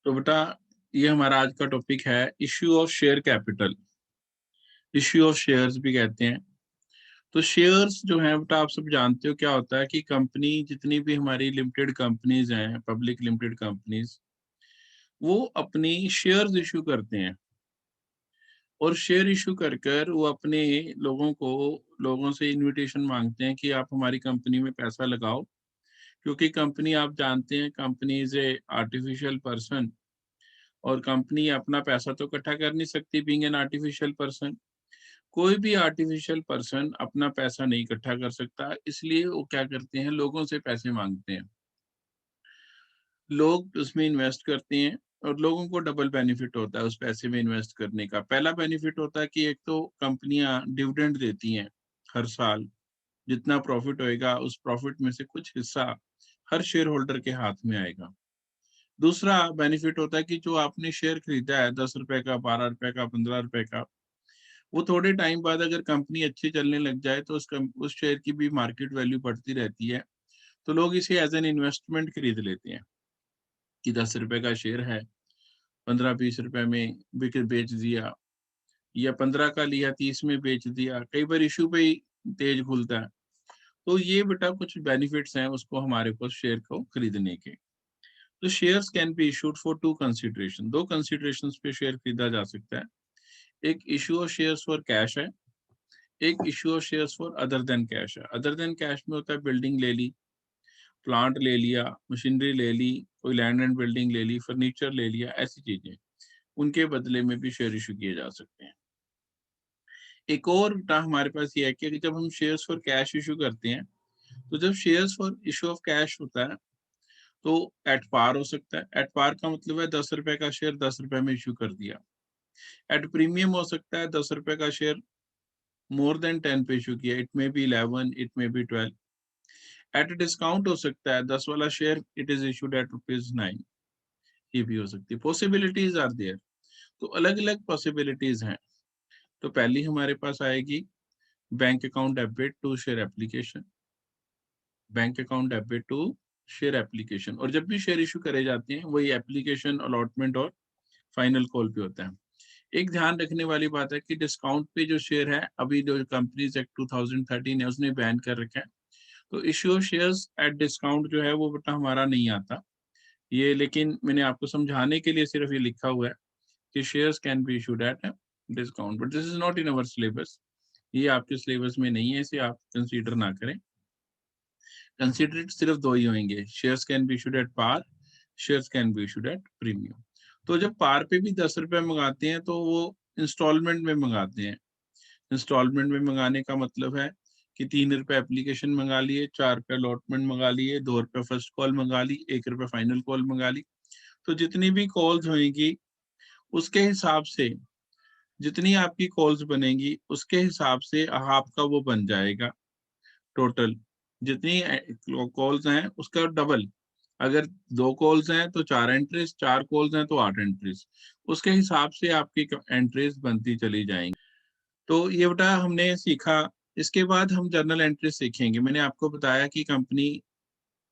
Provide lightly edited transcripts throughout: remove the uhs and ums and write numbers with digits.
तो बेटा ये हमारा आज का टॉपिक है issue of share capital. Issue of shares भी कहते हैं। तो शेयर्स जो है बेटा आप सब जानते हो क्या होता है कि कंपनी जितनी भी हमारी लिमिटेड कंपनीज हैं, पब्लिक लिमिटेड कंपनीज, वो अपनी शेयर्स इशू करते हैं और शेयर इशू कर कर वो अपने लोगों से इनविटेशन मांगते हैं कि आप हमारी कंपनी में पैसा लगाओ। क्योंकि कंपनी आप जानते हैं, company is a artificial person और कंपनी अपना पैसा तो इकट्ठा कर नहीं सकती बीइंग एन आर्टिफिशियल पर्सन। कोई भी आर्टिफिशियल पर्सन अपना पैसा नहीं इकट्ठा कर सकता, इसलिए वो क्या करते हैं, लोगों से पैसे मांगते हैं। लोग उसमें इन्वेस्ट करते हैं और लोगों को डबल बेनिफिट होता है उस पैसे में इन्वेस्ट करने का। पहला बेनिफिट होता है कि एक तो कंपनियां डिविडेंड देती हैं हर साल। जितना प्रॉफिट होएगा उस प्रॉफिट में से कुछ हिस्सा हर शेयर होल्डर के हाथ में आएगा। दूसरा बेनिफिट होता है कि जो आपने शेयर खरीदा है 10 रुपए का, 12 रुपए का, 15 रुपए का, वो थोड़े टाइम बाद अगर कंपनी अच्छी चलने लग जाए तो उस शेयर की भी मार्केट वैल्यू बढ़ती रहती है। तो लोग इसे एज एन इन्वेस्टमेंट खरीद लेते हैं कि 10 रुपए का शेयर है, 15-20 रुपए में बिक बेच दिया, या 15 का लिया 30 में बेच दिया। कई बार इशू पे ही तेज खुलता है। तो ये बेटा कुछ बेनिफिट्स हैं उसको हमारे को शेयर को खरीदने के। तो shares can be issued for two consideration, दो कंसिडरेशन पे शेयर खरीदा जा सकता है। एक issue of shares for cash है, एक issue of shares for other than cash है। अदर देन कैश में होता है बिल्डिंग ले ली, प्लांट ले लिया, मशीनरी ले ली, कोई लैंड एंड बिल्डिंग ले ली, फर्नीचर ले लिया, ऐसी चीजें, उनके बदले में भी शेयर इशू किए जा सकते हैं। एक और बेटा हमारे पास ये है कि जब हम शेयर्स फॉर कैश इशू करते हैं, तो जब shares for issue of cash होता है तो एट पार हो सकता है। एट पार का मतलब है 10 रुपए का शेयर 10 रुपए में इशू कर दिया। एट प्रीमियम हो सकता है, 10 रुपए का शेयर मोर देन 10 पे इशू किया, it may be 11, it may be 12। At discount हो सकता है, 10 वाला share it is issued at ₹9, ये भी हो सकती है। Possibilities are there. तो अलग अलग पॉसिबिलिटीज हैं। तो पहली हमारे पास आएगी bank account debit to share application. Bank account debit to share application, और जब भी शेयर इशू करे जाते हैं वही एप्लीकेशन, अलॉटमेंट और फाइनल कॉल पे होता है। एक ध्यान रखने वाली बात है कि डिस्काउंट पे जो शेयर है, अभी जो कंपनीज एक्ट 2013 है उसने बैन कर रखा है। तो issue of shares at discount जो है वो बेटा हमारा नहीं आता ये, लेकिन मैंने आपको समझाने के लिए सिर्फ ये लिखा हुआ है कि shares can be issued at discount, but this is not in our syllabus. ये आपके सिलेबस में नहीं है, इसे आप कंसीडर ना करें। कंसीडरेड सिर्फ दो ही होंगे, shares can be issued at par, shares can be issued at premium. तो जब पार पे भी 10 रुपए मंगाते हैं तो वो इंस्टॉलमेंट में मंगाते हैं। इंस्टॉलमेंट में मंगाने का मतलब है कि 3 रुपए एप्लीकेशन मंगा लिए, 4 रुपए अलॉटमेंट मंगा लिए, 2 रुपए फर्स्ट कॉल मंगा ली, 1 रुपए फाइनल कॉल मंगा ली। तो जितनी भी कॉल्स होंगी उसके हिसाब से, जितनी आपकी कॉल्स बनेगी उसके हिसाब से आपका वो बन जाएगा टोटल। जितनी कॉल्स हैं उसका डबल। अगर 2 कॉल्स हैं तो 4 एंट्रीज, 4 कॉल्स हैं तो 8 एंट्रीज, उसके हिसाब से आपकी एंट्रीज बनती चली जाएंगी। तो ये बेटा हमने सीखा। इसके बाद हम जर्नल एंट्री सीखेंगे। मैंने आपको बताया कि कंपनी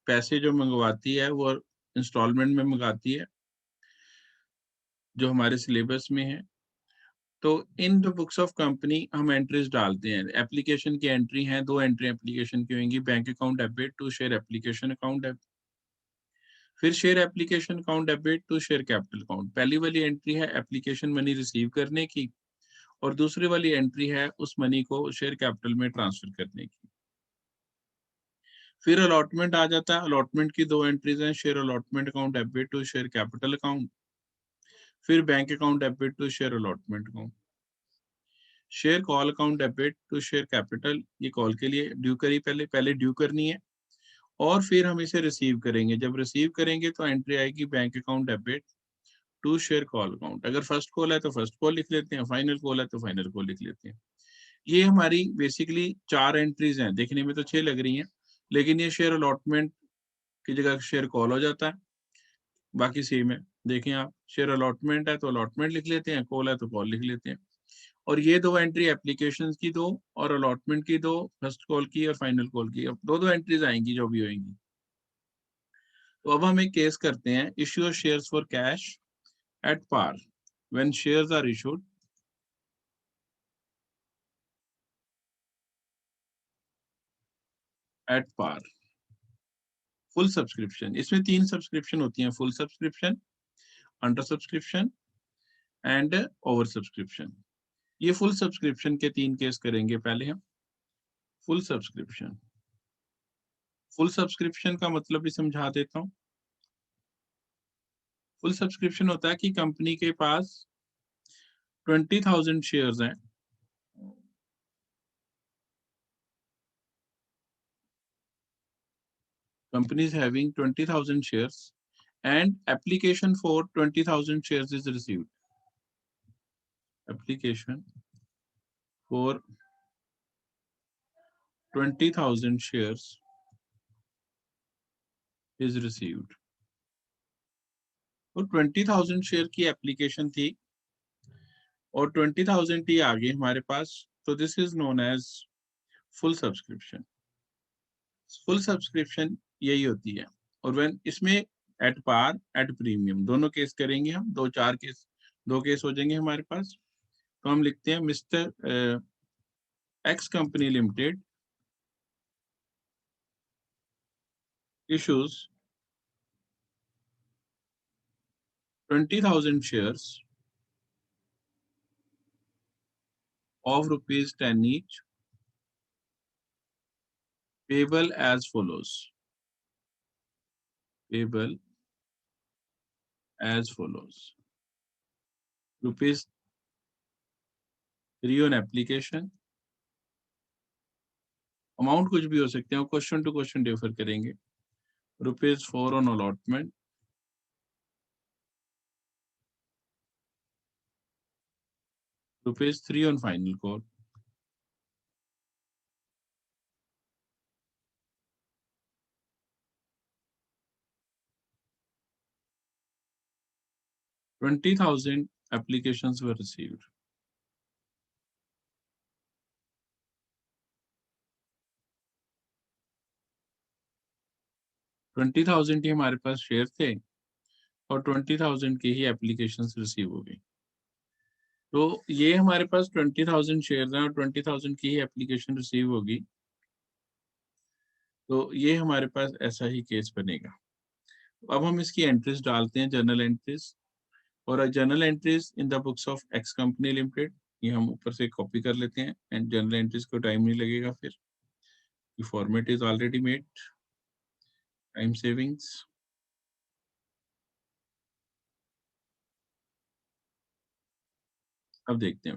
पैसे जो मंगवाती है वो इंस्टॉलमेंट में मंगाती है, जो हमारे सिलेबस में है। तो in the books of company हम एंट्रीज डालते हैं। एप्लीकेशन की एंट्री है, 2 एंट्री एप्लीकेशन की होंगी, bank account debit to share application account debit, फिर share application account debit to share capital account. पहली वाली एंट्री है एप्लीकेशन मनी रिसीव करने की, और दूसरी वाली एंट्री है उस मनी को शेयर कैपिटल में ट्रांसफर करने की। फिर अलॉटमेंट आ जाता है। अलॉटमेंट की 2 एंट्रीज हैं, share allotment account debit to share capital account, फिर bank account debit to share allotment account, share call account debit to share capital, ये कॉल के लिए ड्यू करी, पहले पहले ड्यू करनी है और फिर हम इसे रिसीव करेंगे। जब रिसीव करेंगे तो एंट्री आएगी bank account debit to share call account. अगर फर्स्ट कॉल है तो फर्स्ट कॉल लिख लेते हैं, फाइनल कॉल है तो फाइनल कॉल लिख लेते हैं। ये हमारी बेसिकली 4 एंट्रीज हैं। देखने में तो 6 लग रही हैं, लेकिन ये शेयर अलॉटमेंट की जगह शेयर कॉल हो जाता है, बाकी सेम है। देखें आप, शेयर अलॉटमेंट है तो अलॉटमेंट लिख लेते हैं, कॉल है तो कॉल लिख लेते हैं। और ये 2 एंट्री एप्लीकेशन की दो और अलॉटमेंट की दो, फर्स्ट कॉल की और फाइनल कॉल की, अब दो दो एंट्रीज आएंगी जो भी होंगी। तो अब हम एक केस करते हैं, issue of shares for cash at par when shares are issued at par. Full subscription, इसमें 3 सब्सक्रिप्शन होती हैं, full subscription, under subscription and over subscription. ये फुल सब्सक्रिप्शन के 3 केस करेंगे पहले हम। फुल सब्सक्रिप्शन, फुल सब्सक्रिप्शन का मतलब भी समझा देता हूँ। फुल सब्सक्रिप्शन होता है कि कंपनी के पास 20,000 शेयर्स हैं। Company is having 20,000 shares and application for 20,000 shares is received. Application for 20,000 shares is received. तो 20,000 शेयर की एप्लीकेशन थी और 20,000 ही आ गई हमारे पास, तो this is known as full subscription. Full subscription यही होती है। और व्हेन इसमें एट पार एट प्रीमियम दोनों केस करेंगे हम, दो केस हो जाएंगे हमारे पास। तो हम लिखते हैं mister x company limited issues 20,000 shares of rupees 10 each, payable as follows. Payable as follows. Rupees 3 on application. Amount कुछ भी हो सकते हैं, क्वेश्चन टू क्वेश्चन डिफर करेंगे। Rupees 4 on allotment, rupees 3 on final call, $20,000 applications were received. $20,000 ही हमारे पास share थे और 20,000 की ही एप्लीकेशंस रिसीव हो गई। तो ये हमारे पास 20,000 शेयर हैं और 20,000 की ही एप्लीकेशन रिसीव होगी। तो ये हमारे पास ऐसा ही केस बनेगा। अब हम इसकी एंट्रीज डालते हैं, जर्नल एंट्रीज, और journal entries in the books of x company limited, ये हम ऊपर से कॉपी कर लेते हैं एंड जर्नल एंट्रीज को टाइम नहीं लगेगा, फिर format is already made, time savings. अब देखते हैं,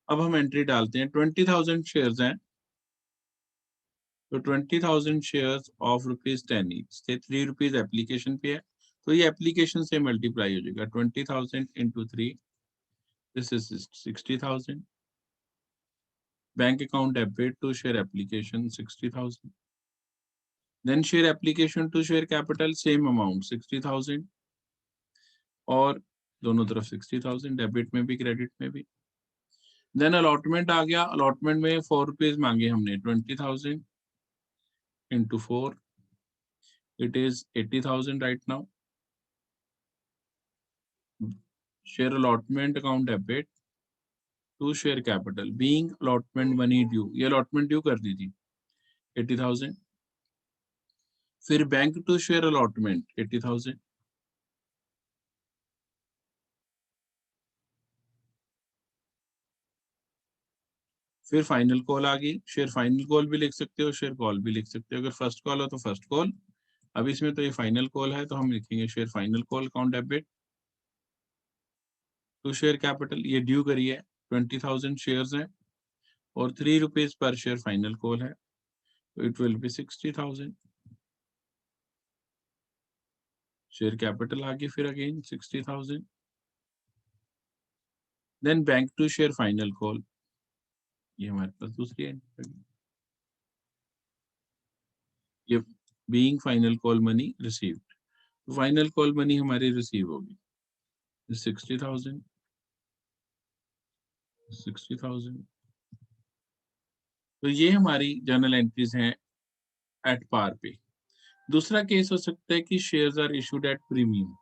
अब हम एंट्री डालते हैं। 20,000 शेयर्स हैं, तो 20,000 शेयर्स ऑफ ₹10 ईच थे, ₹3 एप्लीकेशन पे है, तो ये एप्लीकेशन से मल्टीप्लाई हो जाएगा। 20,000 into 3, this is 60,000। Bank account debit to share application 60,000, then share application to share capital same amount 60,000, और दोनों तरफ 60,000, डेबिट में भी क्रेडिट में भी। देन अलॉटमेंट आ गया, अलॉटमेंट में ₹4 मांगे हमने, 20,000 into 4, it is 80,000 right now. Share allotment account debit to share capital being allotment money due, ये allotment due कर दी थी 80,000। फिर बैंक टू शेयर allotment 80,000, फिर फाइनल कॉल आ गई। शेयर फाइनल कॉल भी लिख सकते हो, शेयर कॉल भी लिख सकते हो, अगर फर्स्ट कॉल हो तो फर्स्ट कॉल। अब इसमें तो ये फाइनल कॉल है, तो हम लिखेंगे share final call account debit to share capital, ये ड्यू करी है, 20,000 शेयर्स हैं और ₹3 पर शेयर फाइनल कॉल है, तो it will be 60,000। Share capital आ गई फिर again 60,000, then bank to share final call, ये हमारे पास दूसरी एंट्री, ये being final call money received, final call money हमारी रिसीव होगी 60,000, 60,000। तो ये हमारी जर्नल एंट्रीज हैं एट पार पे। दूसरा केस हो सकता है कि shares are issued at premium.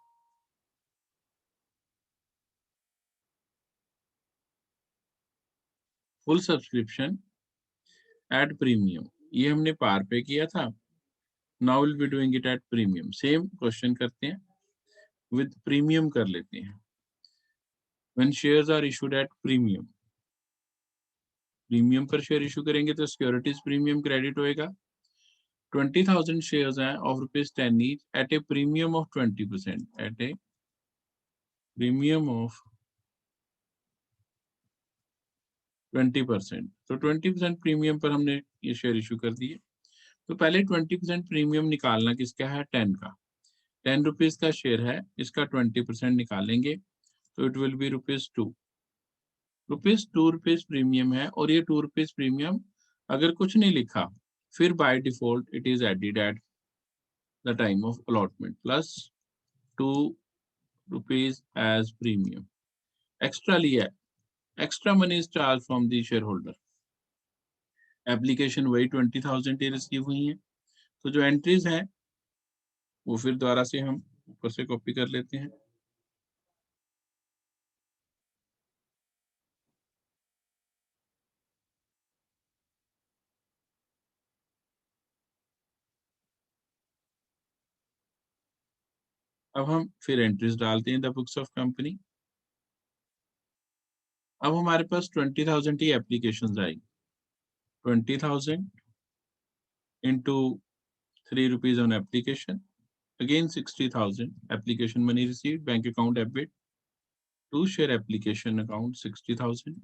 Full subscription at premium, ये हमने पार पे किया था। Now will be doing it at premium. Same question करते हैं, विद प्रीमियम कर लेते हैं। When shares are issued at premium, premium पर शेयर इशू करेंगे तो सिक्योरिटीज प्रीमियम क्रेडिट होएगा। 20,000 शेयर्स हैं of ₹10 each at a premium of 20%, at a premium of 20%। तो 20% प्रीमियम पर हमने ये शेयर इशू कर दिए। तो पहले 20% प्रीमियम निकालना किसका है? 10 का। 10 रुपीज का शेयर है, इसका 20% निकालेंगे तो इट विल बी ₹2। ₹2 प्रीमियम है और ये ₹2 प्रीमियम अगर कुछ नहीं लिखा फिर by default it is added at the time of allotment plus ₹2 as premium. Extra लिया, extra money is charge from the share holder. Application वही 20,000 रिसीव हुई है, तो जो एंट्रीज हैं वो फिर दोबारा से हम ऊपर से कॉपी कर लेते हैं। अब हम फिर एंट्रीज डालते हैं द बुक्स ऑफ कंपनी। अब हमारे पास 20,000 ही एप्लीकेशन आएगी। 20,000 into ₹3 on application, again 60,000 application money received, bank account debit to share application account 60,000।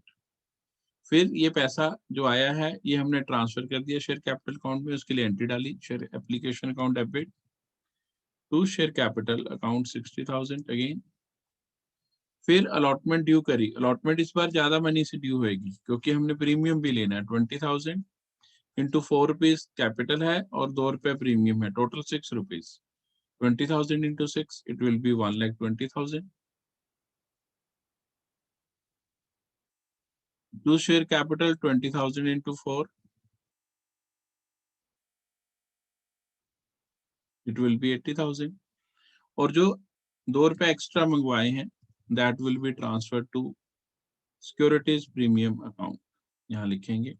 फिर ये पैसा जो आया है ये हमने ट्रांसफर कर दिया शेयर कैपिटल अकाउंट में, उसके लिए एंट्री डाली share application account debit to share capital account 60,000 again. फिर अलॉटमेंट ड्यू करी, अलॉटमेंट इस बार ज्यादा मनी से ड्यू होगी क्योंकि हमने प्रीमियम भी लेना है। 20,000 इंटू ₹4 कैपिटल है और ₹2 प्रीमियम है, total ₹6। 20,000 into 6, it will be 1,20,000. To share capital 20,000 into 4, it will be 80,000. और जो ₹2 एक्स्ट्रा मंगवाए हैं that will be transferred to securities premium account. यहाँ लिखेंगे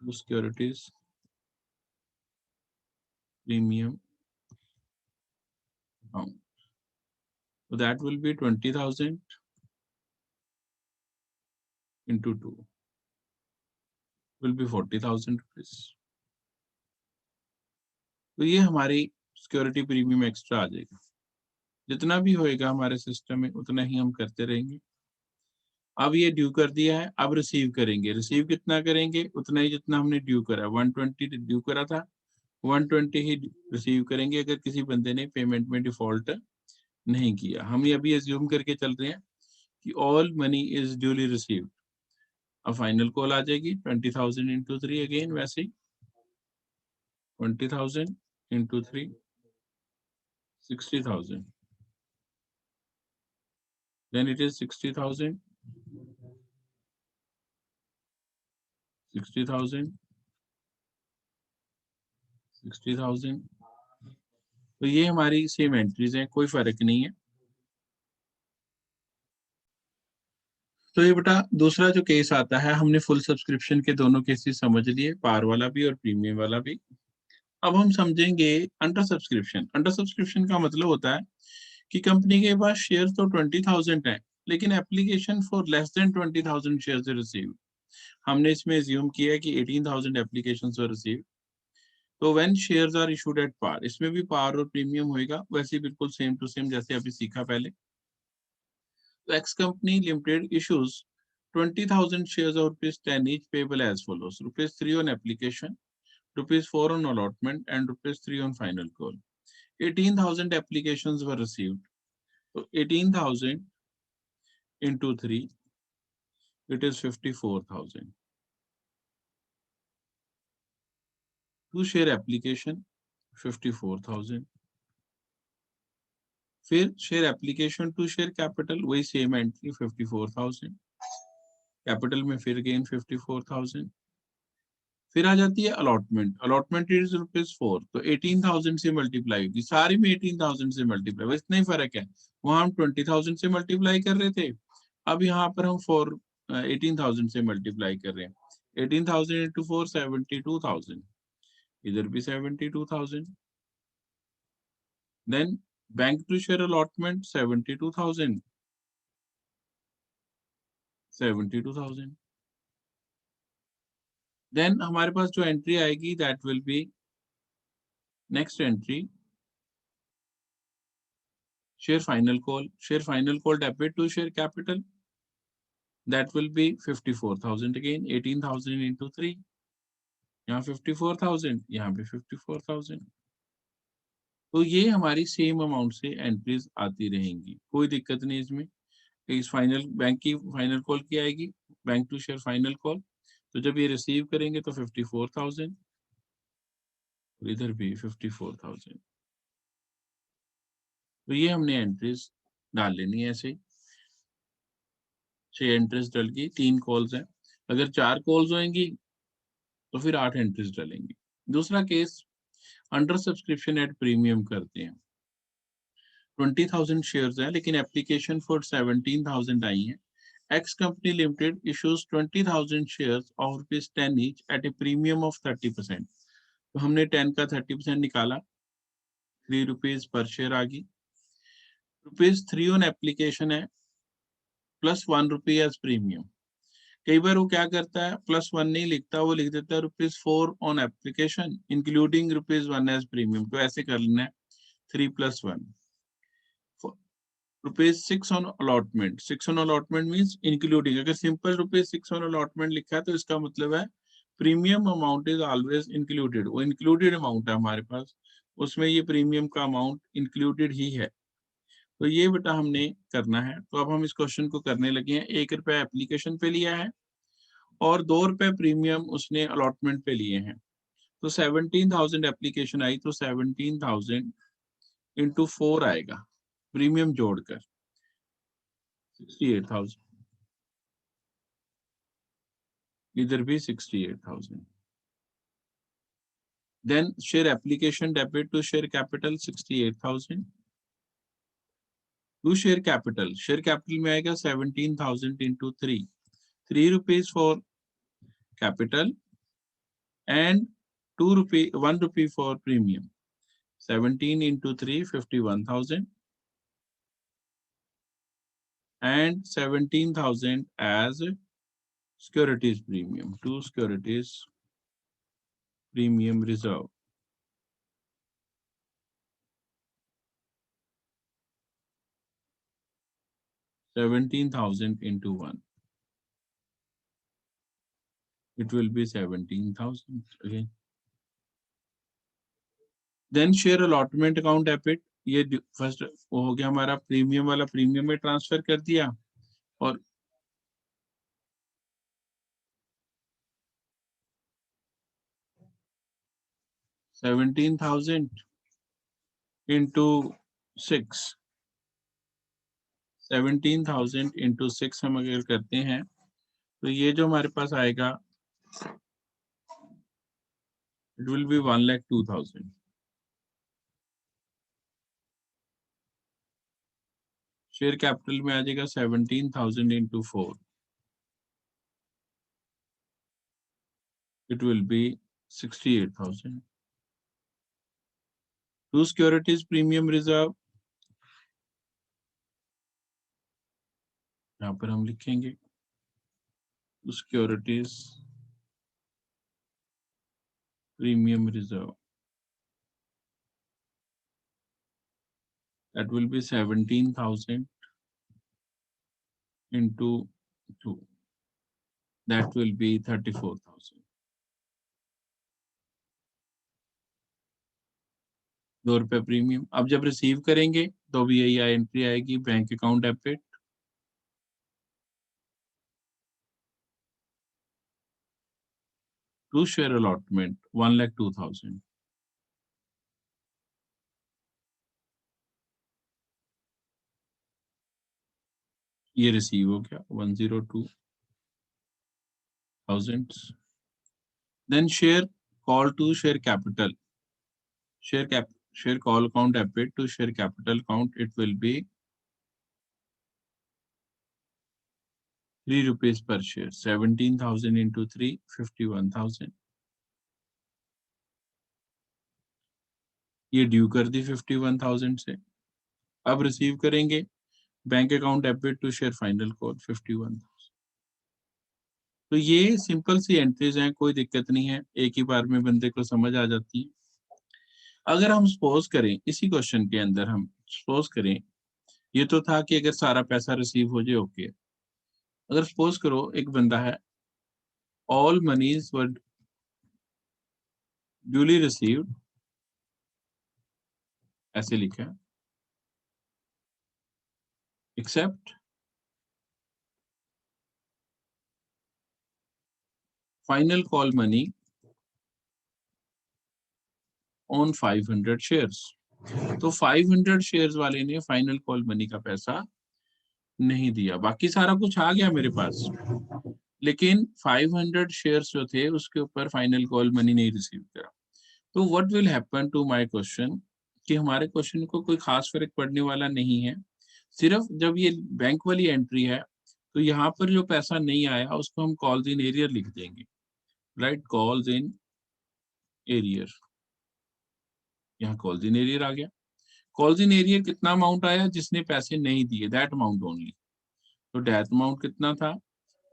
to securities premium account. So that will be 20,000 into 2 will be 40,000 rupees. तो ये हमारी security premium extra आ जाएगा। जितना भी होएगा हमारे सिस्टम में उतना ही हम करते रहेंगे। अब ये ड्यू कर दिया है, अब रिसीव करेंगे। रिसीव कितना करेंगे? उतना ही जितना हमने ड्यू करा। 120 ड्यू करा था, 120 ही रिसीव करेंगे अगर किसी बंदे ने पेमेंट में डिफॉल्ट नहीं किया। हम ये अभी एज्यूम करके चल रहे हैं कि all money is duly received. अब फाइनल कॉल आ जाएगी 20,000 into 3 अगेन वैसे ही 20,000 into 3 60,000, then it is 60,000 60,000 60,000। तो ये हमारी सेम एंट्रीज हैं, कोई फर्क नहीं है। तो ये बेटा दूसरा जो केस आता है, हमने फुल सब्सक्रिप्शन के दोनों केसेस समझ लिए, पार वाला भी और प्रीमियम वाला भी। अब हम समझेंगे अंडर सब्सक्रिप्शन। अंडर सब्सक्रिप्शन का मतलब होता है कि कंपनी के पास शेयर तो 20,000 है लेकिन application for less than 20,000 share receive. हमने इसमें एज्यूम किया है कि 18,000 एप्लीकेशन रिसीव। तो when shares are issued at par, इसमें भी पार और प्रीमियम होएगा वैसे ही बिल्कुल सेम टू सेम जैसे अभी सीखा पहले। तो x company limited issues 20,000 shares of ₹10 each payable as follows: ₹3 on application, ₹4 on allotment, and ₹3 on final call. 18,000 applications were received. So 18,000 into 3, it is 54,000. Two share application 54,000. फिर share application to share capital वही same entry 54,000। Capital में फिर again 54,000। फिर आ जाती है allotment, allotment is ₹4, तो 18,000 से multiply होगी, सारी में 18,000 से मल्टीप्लाई, बस इतना ही फर्क है। वहां हम 20,000 से मल्टीप्लाई कर रहे थे, अब यहाँ पर हम 18,000 से मल्टीप्लाई कर रहे हैं। 18,000 इंटू 4 72,000, इधर भी 72,000। Then bank to share allotment 72,000, 72,000। देन हमारे पास जो एंट्री आएगी that will be next entry, share final call debit to share capital, that will be 54,000 again, 18,000 into 3, यहाँ 54,000, यहाँ भी 54,000। तो ये हमारी सेम अमाउंट से एंट्रीज आती रहेंगी, कोई दिक्कत नहीं इसमें। इस फाइनल बैंक की फाइनल कॉल की आएगी, bank to share final call, तो जब ये रिसीव करेंगे तो 54,000, इधर भी 54,000। तो ये हमने एंट्रीज डाल लेनी है ऐसे। 6 एंट्रीज डल गई, 3 कॉल्स हैं, अगर 4 कॉल्स होंगी तो फिर 8 एंट्रीज डलेंगी। दूसरा case, under subscription at premium करते हैं। 20,000 शेयर्स हैं लेकिन एप्लीकेशन फॉर 17,000 आई है। X company limited issues 20,000 shares of ₹10 each at a premium of 30%। तो हमने 10 का 30% निकाला, ₹3 पर शेयर आ गई। ₹3 ऑन एप्लीकेशन है, प्लस ₹1 एज प्रीमियम। कई बार वो क्या करता है, +1 नहीं लिखता, वो लिख देता है ₹4 on application including ₹1 as premium. तो ऐसे कर लेना है, 3 + 1, ₹6 on allotment. 6 on allotment means including, अगर सिंपल ₹6 ऑन अलॉटमेंट लिखा है तो इसका मतलब है premium amount is always included, वो इंक्लूडेड अमाउंट है हमारे पास, उसमें ये प्रीमियम का अमाउंट इंक्लूडेड ही है। तो ये बेटा हमने करना है। तो अब हम इस क्वेश्चन को करने लगे हैं। ₹1 एप्लीकेशन पे लिया है और ₹2 प्रीमियम उसने अलॉटमेंट पे लिए हैं। तो 17,000 एप्लीकेशन आई, तो 17,000 इंटू 4 आएगा प्रीमियम जोड़कर 68,000, इधर भी 68,000। Then share application debit to share capital 68,000 to share capital में आएगा 17,000 into 3, ₹3 for capital and ₹1 for premium. 17 into 3, 51,000 and 17,000 as securities premium, 2 securities premium reserve. $17,000 into 1. It will be 17,000 again. Then share allotment account debit. ये first वो हो गया हमारा, premium वाला premium में transfer कर दिया और $17,000 into 6, 17,000 into 6 हम अगर करते हैं तो ये जो हमारे पास आएगा, it will be 1,02,000. Share capital में आ जाएगा 17,000 into 4, it will be 68,000. Two securities premium reserve, यहाँ पर हम लिखेंगे two securities premium reserve, that will be 17,000 into 2, that will be 34,000. ₹2 premium. अब जब रिसीव करेंगे तो भी यही एंट्री आएगी, bank account debit to share allotment 1,02,000। ये रिसीव हो गया 102,000। Then share call to share capital. Share call account debit to share capital account. It will be 3 rupees per share. 17,000 into 3, 51,000. ये ड्यू कर दी 51,000 से. अब रिसीव करेंगे bank account debit to share final call 51,000. तो ये simple सी entries हैं, कोई दिक्कत नहीं है, एक ही बार में बंदे को समझ आ जाती है. अगर हम सपोज करें इसी क्वेश्चन के अंदर हम सपोज करें, ये तो था कि अगर सारा पैसा रिसीव हो जाए ओके. अगर सपोज करो एक बंदा है, all monies were duly received, ऐसे लिखा है, except final call money on 500 shares. तो 500 शेयर्स वाले ने फाइनल कॉल मनी का पैसा नहीं दिया, बाकी सारा कुछ आ गया मेरे पास, लेकिन 500 शेयर्स जो थे उसके ऊपर फाइनल कॉल मनी नहीं रिसीव करा. तो what will happen to my question, कि हमारे क्वेश्चन को कोई खास फर्क पड़ने वाला नहीं है. सिर्फ जब ये बैंक वाली एंट्री है तो यहाँ पर जो पैसा नहीं आया उसको हम कॉल्स इन एरियर लिख देंगे. Right, calls in arrear. यहाँ कॉल्स इन एरियर आ गया. कॉल्स इन एरियर कितना अमाउंट आया, जिसने पैसे नहीं दिए, दैट अमाउंट ओनली. तो दैट अमाउंट कितना था,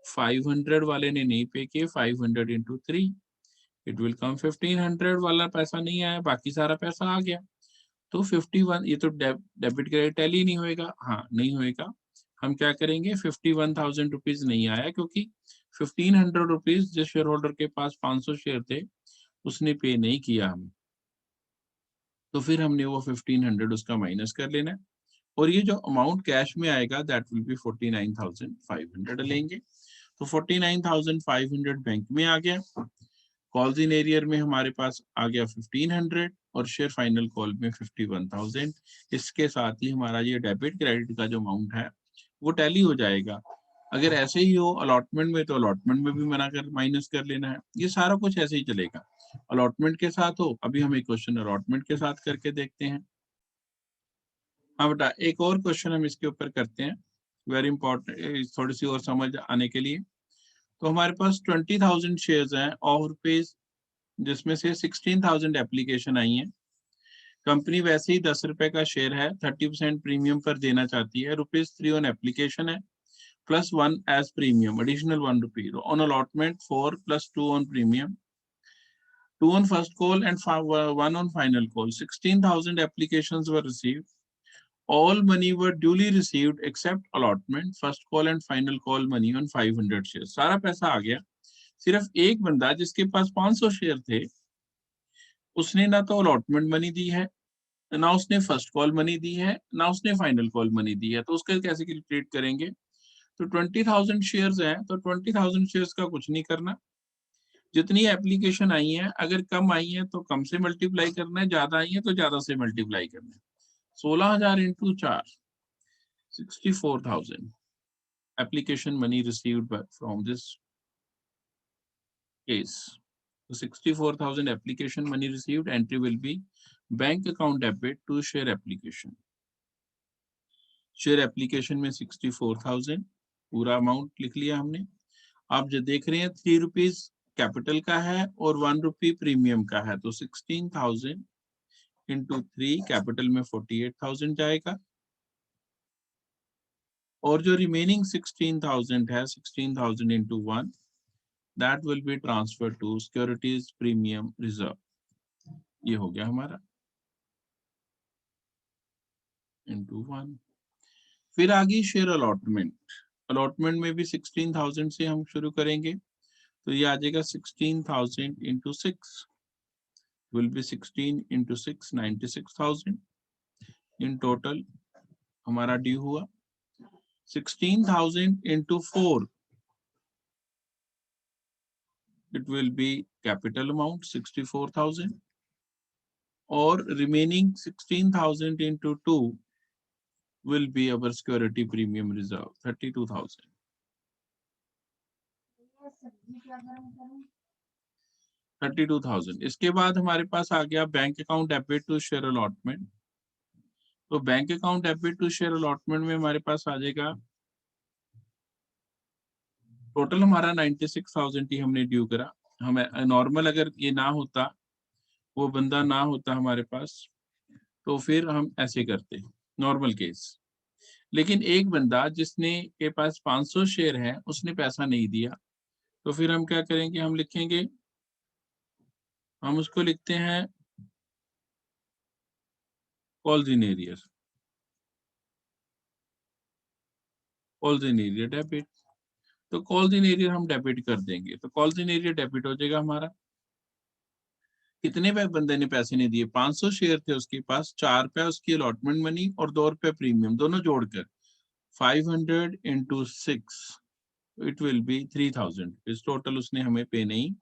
500 वाले ने नहीं पे किए, 500 into 3, इट विल कम 1500. वाला पैसा नहीं आया, बाकी सारा पैसा आ गया. तो 51, ये तो डेबिट क्रेडिट टैली नहीं होएगा, हाँ नहीं होएगा. हम क्या करेंगे, 51,000 रुपीज नहीं आया क्योंकि 1500 रुपीज जिस शेयर होल्डर के पास 500 शेयर थे उसने पे नहीं किया हमें, तो फिर हमने वो 1500 उसका माइनस कर लेना है. और ये जो अमाउंट कैश में आएगा दैट विल बी 49,500 लेंगे. तो 49,500 बैंक में आ गया. कॉल्स इन एरियर में हमारे पास आ गया 1500 और शेयर फाइनल कॉल में 51,000. इसके साथ ही हमारा ये डेबिट क्रेडिट का जो अमाउंट है वो टैली हो जाएगा. अगर ऐसे ही हो अलॉटमेंट में, तो अलॉटमेंट में भी मना कर माइनस कर लेना है. ये सारा कुछ ऐसे ही चलेगा. अलॉटमेंट के साथ हो, अभी हम एक क्वेश्चन अलॉटमेंट के साथ करके देखते हैं. हाँ बेटा, एक और क्वेश्चन हम इसके ऊपर करते हैं, वेरी इंपॉर्टेंट, थोड़ी सी और समझ आने के लिए. तो हमारे पास 20,000 शेयर्स हैं और रुपीज, जिसमें से 16,000 एप्लीकेशन आई हैं. कंपनी वैसे ही 10 रुपए का शेयर है, 30% प्रीमियम पर देना चाहती है. ₹3 ऑन एप्लीकेशन है, +1 as premium, additional ₹1 on allotment, 4 +2 on premium, 2 on first call and 1 on final call. 16,000 applications were received. All money were duly received except allotment, first call and final call money on 500 shares. सारा पैसा आ गया. सिर्फ एक बंदा जिसके पास 500 share थे उसने ना तो अलॉटमेंट मनी दी है, ना उसने फर्स्ट कॉल मनी दी है, ना उसने फाइनल कॉल मनी दी है. तो उसका कैसे कैलकुलेट करेंगे. तो 20,000 शेयर्स हैं तो 20,000 शेयर्स का कुछ नहीं करना. जितनी एप्लीकेशन आई है, अगर कम आई है तो कम से मल्टीप्लाई करना है, ज्यादा आई है तो ज्यादा से मल्टीप्लाई करना है. 16,000 into 4, 64,000 application money received from this case. So 64,000 application money received, entry will be bank account debit to share application. Share application में 64,000 पूरा अमाउंट लिख लिया हमने. आप जो देख रहे हैं 3 रुपीज कैपिटल का है और 1 रुपी प्रीमियम का है, तो 16,000 into 3, कैपिटल में 48,000 जाएगा. और जो रिमेनिंग 16,000 है, 16,000 into 1, that will be transferred to securities premium reserve. ये हो गया हमारा into 1. फिर आगे शेयर अलॉटमेंट. अलॉटमेंट में भी 16,000 से हम शुरू करेंगे, तो ये आ जाएगा 16,000 into 6 will be 16 into 6, 96,000. In total हमारा ड्यू हुआ. 16,000 into 4, it will be capital amount 64,000 और remaining 16,000 into 2 will be our security premium reserve 32,000. 32,000। इसके बाद हमारे पास आ गया bank account debit to share allotment. तो bank account debit to share allotment में हमारे पास आ जाएगा, टोटल हमारा 96,000 ही हमने ड्यू करा। हमें नॉर्मल अगर ये ना होता, वो बंदा ना होता हमारे पास, तो फिर हम ऐसे करते, नॉर्मल केस। लेकिन एक बंदा जिसने के पास 500 शेयर है, उसने पैसा नहीं दिया, तो फिर हम क्या करेंगे, हम लिखेंगे, हम उसको लिखते हैं calls in arrear, calls in arrear debit. तो कॉल्स इन एरियर हम डेबिट कर देंगे, तो कॉल्स इन एरियर डेबिट हो जाएगा हमारा। कितने पे बंदे ने पैसे नहीं दिए, 500 शेयर थे उसके पास, 4 रुपए उसकी अलॉटमेंट मनी और 2 रुपए प्रीमियम, दोनों जोड़कर 500 इंटू 6, इट विल बी 3000। इस टोटल उसने हमें पे नहीं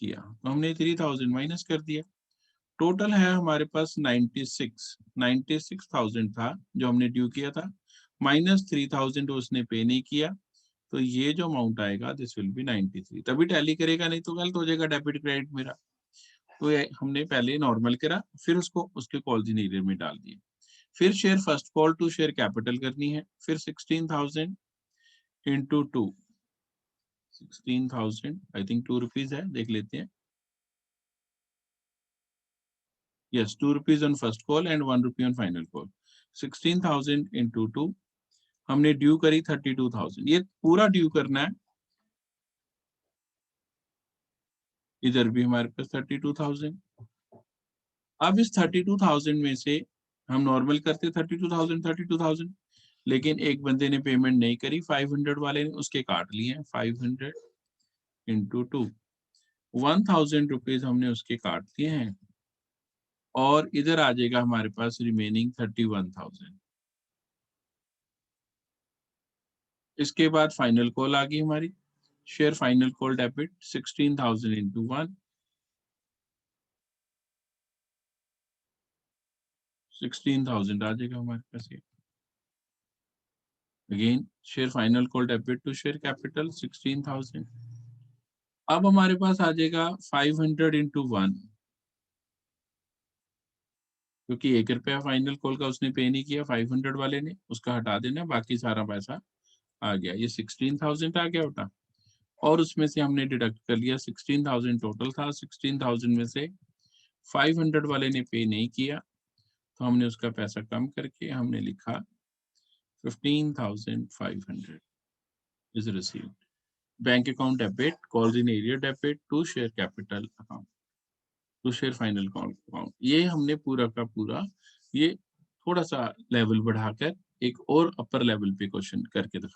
किया, तो हमने 3000 माइनस कर दिया। टोटल है हमारे पास 96,000 था जो हमने ड्यू किया था, माइनस 3000 उसने पे नहीं किया, तो ये जो अमाउंट आएगा दिस विल बी 93। तभी टैली करेगा, नहीं तो गलत हो जाएगा डेबिट क्रेडिट मेरा। तो ये हमने पहले नॉर्मल करा, फिर उसको उसके कॉल्स एरिया में डाल दिया। फिर share first call to share capital करनी है, फिर 16,000 इंटू 2, 16,000 आई थिंक 2 रुपीज है, देख लेते हैं। Yes, 2 rupees on first call and 1 rupee on final call. 16,000 into 2, हमने ड्यू करी 32,000, ये पूरा ड्यू करना है। इधर भी हमारे पास 32,000। अब इस 32,000 में से हम नॉर्मल करते 32,000, लेकिन एक बंदे ने पेमेंट नहीं करी, 500 वाले ने, उसके काट लिए हैं। 500 इंटू 2, 1,000 रुपीज हमने उसके काट दिए हैं, और इधर आ जाएगा हमारे पास रिमेनिंग 31,000। इसके बाद फाइनल कॉल आ गई हमारी, share final call debit 16,000 into 1, 16,000 आ जाएगा हमारे पास ये। Again share final call debit to share capital 16,000। अब हमारे पास आ जाएगा 500 इंटू 1, क्योंकि 1 रुपया फाइनल कॉल का उसने पे नहीं किया, 500 वाले ने, उसका हटा देना, बाकी सारा पैसा आ गया। ये 16,000 आ गया बेटा, और उसमें से हमने डिडक्ट कर लिया, 16,000 टोटल था, 16,000 में से 500 वाले ने पे नहीं किया, तो हमने उसका पैसा कम करके हमने लिखा 15,500 is received. Bank account debit, calls in arrear debit to share capital account, to share final account. ये हमने पूरा का पूरा, ये थोड़ा सा लेवल बढ़ाकर एक और अपर लेवल पे क्वेश्चन करके दिखाया।